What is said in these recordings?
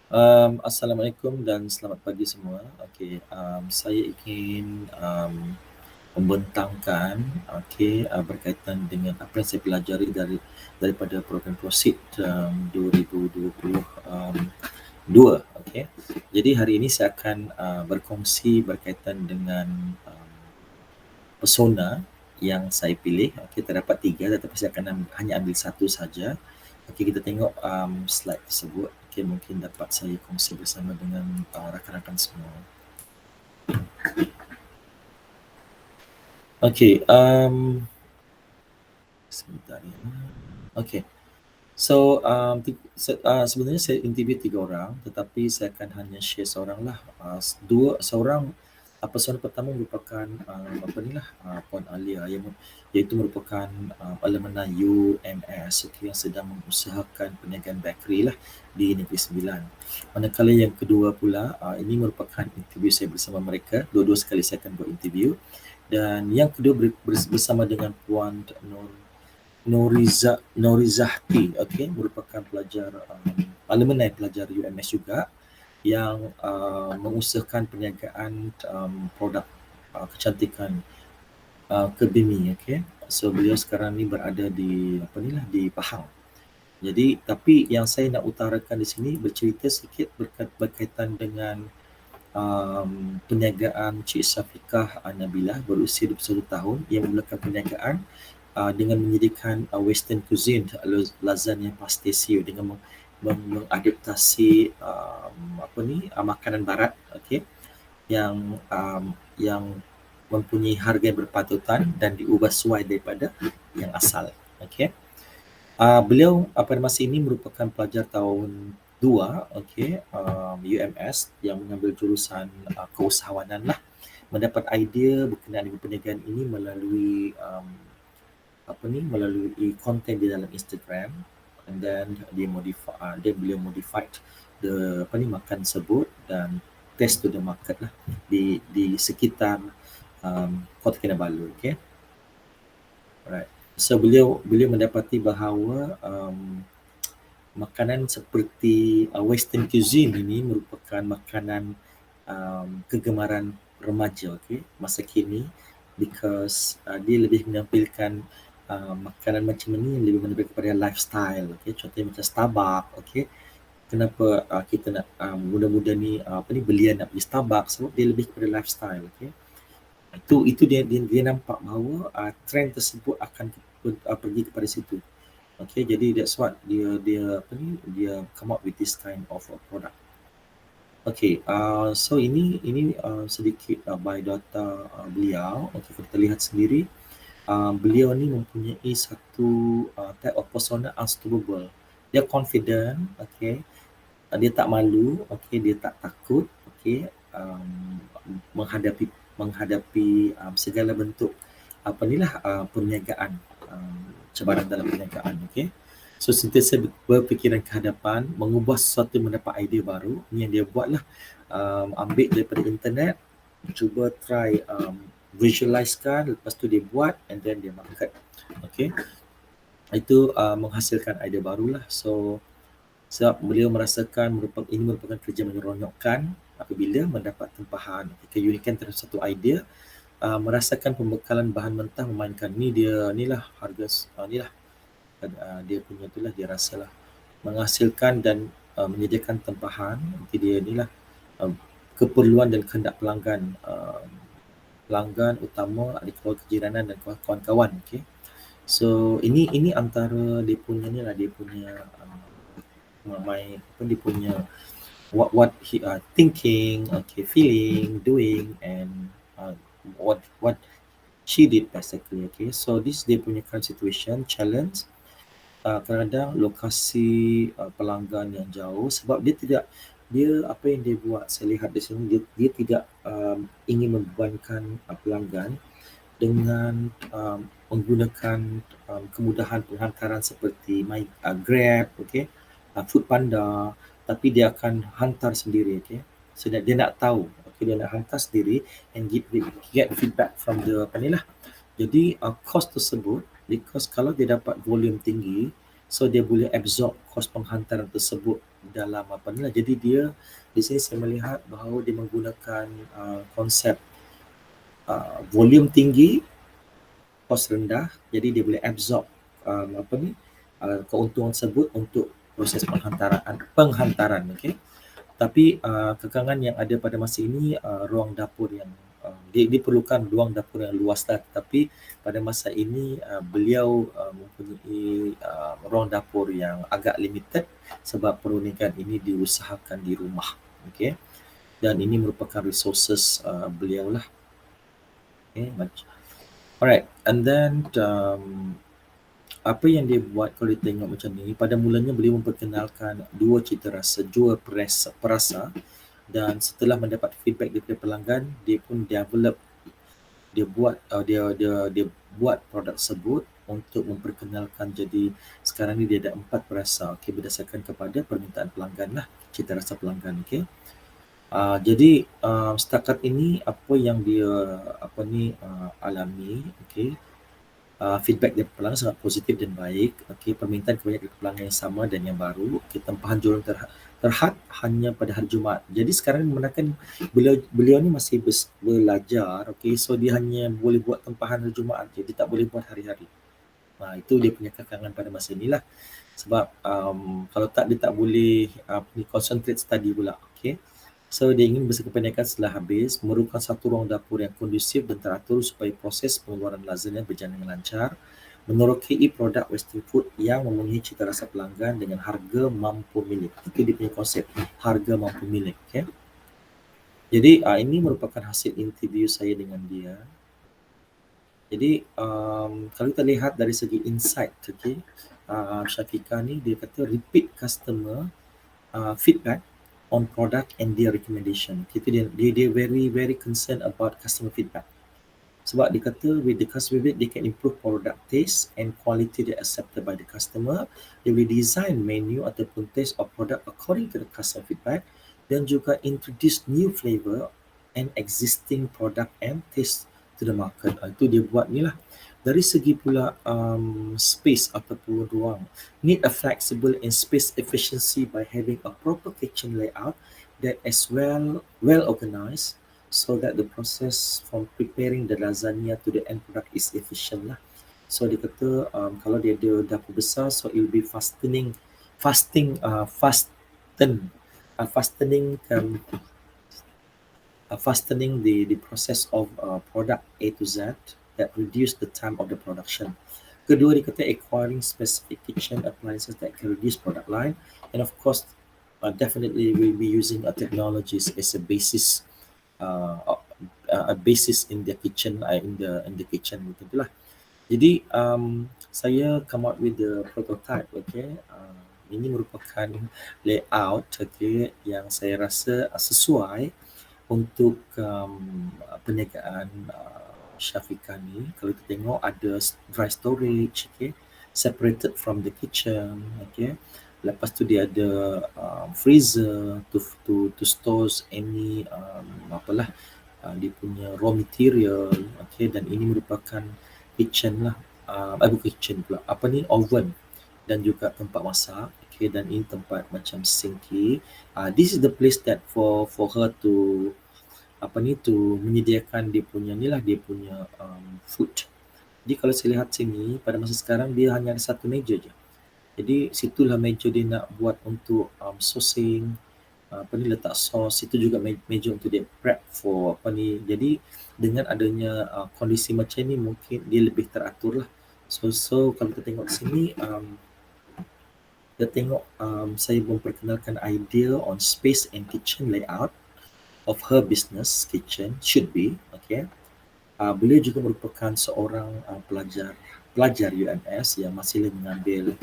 Assalamualaikum dan selamat pagi semua. Okey, saya ingin membentangkan berkaitan dengan apa yang saya pelajari daripada program Proceed 2022. Okey. Jadi hari ini saya akan berkongsi berkaitan dengan persona yang saya pilih. Okey, terdapat 3 tetapi saya akan hanya ambil satu saja. Okey, kita tengok slide tersebut. Okey, mungkin dapat saya kongsi bersama dengan rakan-rakan semua. Okey, sebentar ya. Okey. So, sebenarnya saya interview 3 orang, tetapi saya akan hanya share seorang lah. Seorang persona pertama merupakan Puan Alia iaitu merupakan alumni UMS, yang sedang mengusahakan perniagaan bakery lah di Negeri Sembilan. Manakala yang kedua pula, ini merupakan interview saya bersama mereka. Dua-dua sekali saya akan buat interview. Dan yang kedua bersama dengan Puan Norizahti, merupakan pelajar alumni pelajar UMS juga yang mengusahakan perniagaan produk kecantikan ke BIMI, So beliau sekarang ni berada di di Pahang. Jadi tapi yang saya nak utarakan di sini bercerita sikit berkaitan dengan perniagaan Cik Syafiqah Nabilah berusia 21 tahun yang memulakan perniagaan dengan menyediakan western cuisine, lasagna pastisio dengan mengadaptasi makanan barat, yang mempunyai harga yang berpatutan dan diubah sesuai daripada yang asal. Beliau pada masa ini merupakan pelajar tahun 2 UMS yang mengambil jurusan keusahawanan lah. Mendapat idea berkenaan dengan perniagaan ini melalui melalui konten di dalam Instagram, and then beliau modified makan tersebut dan test to the market lah di sekitar Kota Kinabalu. Alright. So beliau mendapati bahawa makanan seperti western cuisine ini merupakan makanan kegemaran remaja masa kini, because dia lebih menampilkan makanan macam ni yang lebih menampilkan kepada lifestyle. Contohnya macam Starbucks. Kenapa kita nak muda-muda ni belian nak pergi Starbucks? Sebab dia lebih kepada lifestyle. Itu dia nampak bahawa trend tersebut akan pergi kepada situ. Jadi that's what dia come up with this kind of product. So ini sedikit biodata beliau. Kita lihat sendiri. Beliau ni mempunyai satu type of persona unstoppable. Dia confident, dia tak malu, dia tak takut, menghadapi segala bentuk perniagaan, cabaran dalam perniagaan. So sentiasa berfikiran ke hadapan, mengubah sesuatu, mendapat idea baru. Ini yang dia buat lah, ambil daripada internet, cuba try visualizekan, lepas tu dia buat and then dia market. Itu menghasilkan idea barulah. So sebab beliau merasakan ini merupakan kerja menyeronokkan apabila mendapat tempahan keunikan terhadap satu idea, merasakan pembekalan bahan mentah, memainkan inilah harga inilah dia punya itulah, dia rasalah menghasilkan dan menyediakan tempahan. Nanti dia inilah keperluan dan kehendak pelanggan utama, adik keluarga, kejiranan dan kawan-kawan. So ini antara dia punya dia punya dia punya what he thinking, feeling, doing, and what she did basically. So this dia punya current situation, challenge. Kadang-kadang lokasi pelanggan yang jauh, sebab dia apa yang dia buat, saya lihat di sini, dia tidak ingin membebankan pelanggan dengan menggunakan kemudahan penghantaran seperti Grab, Food Panda, tapi dia akan hantar sendiri. So dia nak tahu, dia nak hantar sendiri and get feedback from the Jadi cost tersebut, because kalau dia dapat volume tinggi, so dia boleh absorb kos penghantaran tersebut dalam apa ni lah. Jadi dia di sini saya melihat bahawa dia menggunakan konsep volume tinggi, kos rendah, jadi dia boleh absorb keuntungan tersebut untuk proses penghantaran, okey. Tapi kekangan yang ada pada masa ini, ruang dapur yang diperlukan ruang dapur yang luas lah. Tapi pada masa ini beliau mempunyai ruang dapur yang agak limited sebab perundingan ini diusahakan di rumah, okey. Dan ini merupakan resources beliau lah. Okay, alright, and then apa yang dia buat kalau dia tengok macam ni, pada mulanya beliau memperkenalkan dua cita rasa, dua perasa, dan setelah mendapat feedback daripada pelanggan, dia pun develop, dia buat produk tersebut untuk memperkenalkan. Jadi sekarang ni dia ada 4 perasa, okey, berdasarkan kepada permintaan pelanggan lah, cita rasa pelanggan, okey. Jadi setakat ini apa yang dia alami, okey, feedback dari pelanggan sangat positif dan baik. Okey, permintaan kebanyakan dari pelanggan yang sama dan yang baru. Okey, tempahan jualan terhad hanya pada hari Jumaat. Jadi sekarang memandangkan beliau ni masih belajar, okey, so dia hanya boleh buat tempahan hari Jumaat je, dia tak boleh buat hari-hari. Itu dia punya kekangan pada masa inilah. Sebab kalau tak, dia tak boleh concentrate study pula, okey. So dia ingin bersekependekan setelah habis, memerlukan satu ruang dapur yang kondusif dan teratur supaya proses pengeluaran lazimnya berjalan dengan lancar, menerokai produk western food yang memenuhi cita rasa pelanggan dengan harga mampu milik. Itu dia punya konsep, harga mampu milik. Okay? Jadi ini merupakan hasil interview saya dengan dia. Jadi kalau kita lihat dari segi insight, okay, Syafiqah ni dia kata repeat customer feedback on product and their recommendation. Dia very concerned about customer feedback. Sebab dia kata with the customer feedback, they can improve product taste and quality that accepted by the customer. They will design menu ataupun taste of product according to the customer feedback, dan juga introduce new flavor and existing product and taste to the market. Itu dia buat ni lah. Dari segi pula space ataupun ruang, need a flexible and space efficiency by having a proper kitchen layout that is well organized, so that the process from preparing the lasagna to the end product is efficient lah. So dia kata kalau dia ada dapur besar, so it will be fastening the process of product A to Z, that reduce the time of the production. Kedua, dia kata acquiring specific kitchen appliances that can reduce product line, and of course definitely we'll be using technologies as a basis in the kitchen, in the kitchen gitu lah. Jadi saya come out with the prototype, okay. Ini merupakan layout, okay, yang saya rasa sesuai untuk perniagaan Syafiqah ni. Kalau kita tengok ada dry storage, okay, separated from the kitchen, okay. Lepas tu dia ada freezer to stores any dia punya raw material, okay. Dan ini merupakan kitchen lah, bukan kitchen pula, oven dan juga tempat masak, okay. Dan ini tempat macam sinki. This is the place that for her to menyediakan dia punya food. Jadi kalau saya lihat sini, pada masa sekarang dia hanya ada satu meja je. Jadi situlah meja dia nak buat untuk sourcing, letak sos. Itu juga meja untuk dia prep for Jadi dengan adanya kondisi macam ni, mungkin dia lebih teratur lah. So kalau kita tengok sini, kita tengok saya memperkenalkan idea on space and kitchen layout of her business kitchen should be, okay. Beliau juga merupakan seorang pelajar UMS yang masih mengambil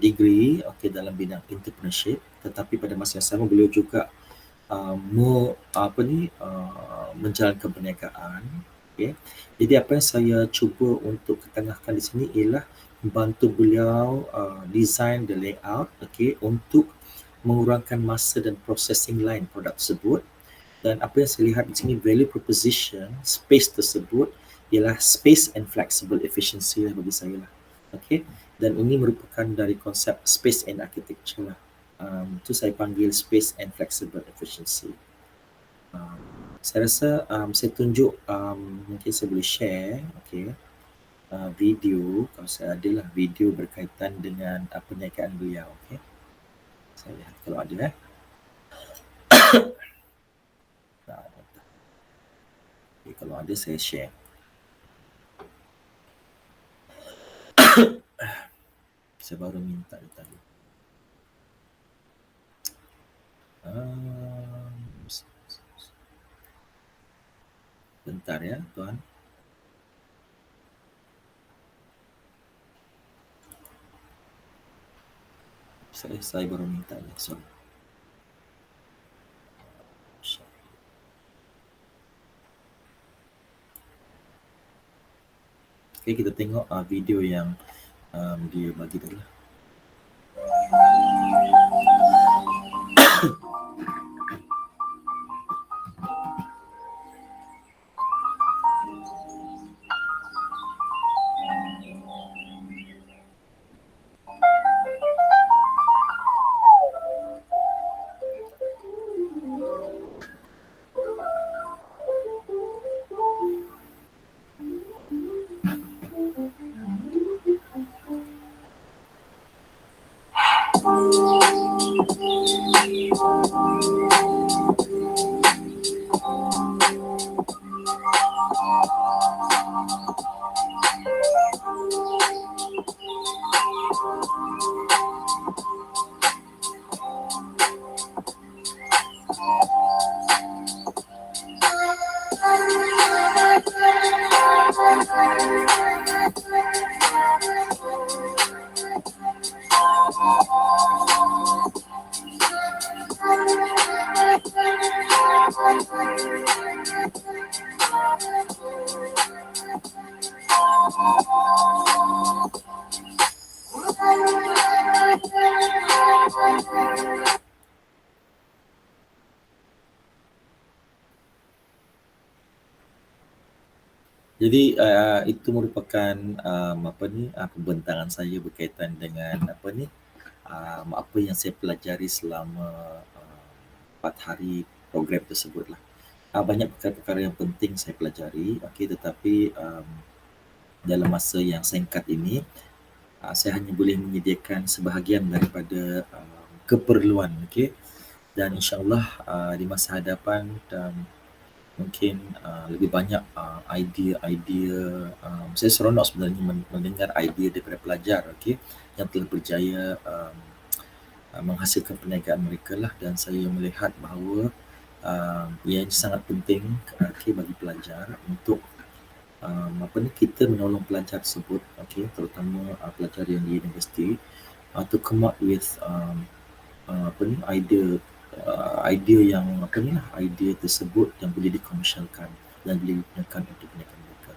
degree, okay, dalam bidang entrepreneurship, tetapi pada masa yang sama beliau juga menjalankan perniagaan, okay. Jadi apa yang saya cuba untuk ketengahkan di sini ialah membantu beliau design the layout, okay, untuk mengurangkan masa dan processing line produk tersebut. Dan apa yang saya lihat di sini, value proposition space tersebut ialah space and flexible efficiency lah bagi saya lah. Okay. Dan ini merupakan dari konsep space and architecture lah. Itu saya panggil space and flexible efficiency. Saya rasa saya tunjuk, mungkin saya boleh share, okay, video, kalau saya ada lah video berkaitan dengan perniagaan beliau, okay. Saya lihat kalau ada. Okay, kalau ada saya share. Saya baru minta tadi. Bentar ya, tuan. Saya baru minta ya, sorry. Okay, kita tengok video yang dia bagi tadi lah. Jadi itu merupakan pembentangan saya berkaitan dengan apa yang saya pelajari selama 4 hari program tersebut lah. Banyak perkara-perkara yang penting saya pelajari, okay, tetapi dalam masa yang singkat ini saya hanya boleh menyediakan sebahagian daripada keperluan, okay? Dan insyaAllah di masa hadapan mungkin lebih banyak idea-idea. Saya seronok sebenarnya mendengar idea daripada pelajar, okay, yang telah berjaya menghasilkan perniagaan mereka lah, dan saya melihat bahawa ia sangat penting, okay, bagi pelajar untuk kita menolong pelajar tersebut, okay, terutama pelajar yang di universiti, to come up with idea yang idea tersebut yang boleh dikomersialkan dan boleh digunakan untuk perniagaan mereka.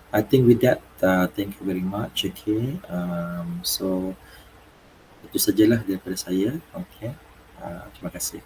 I think with that, thank you very much. Okay, so itu sajalah daripada saya. Okay, terima kasih.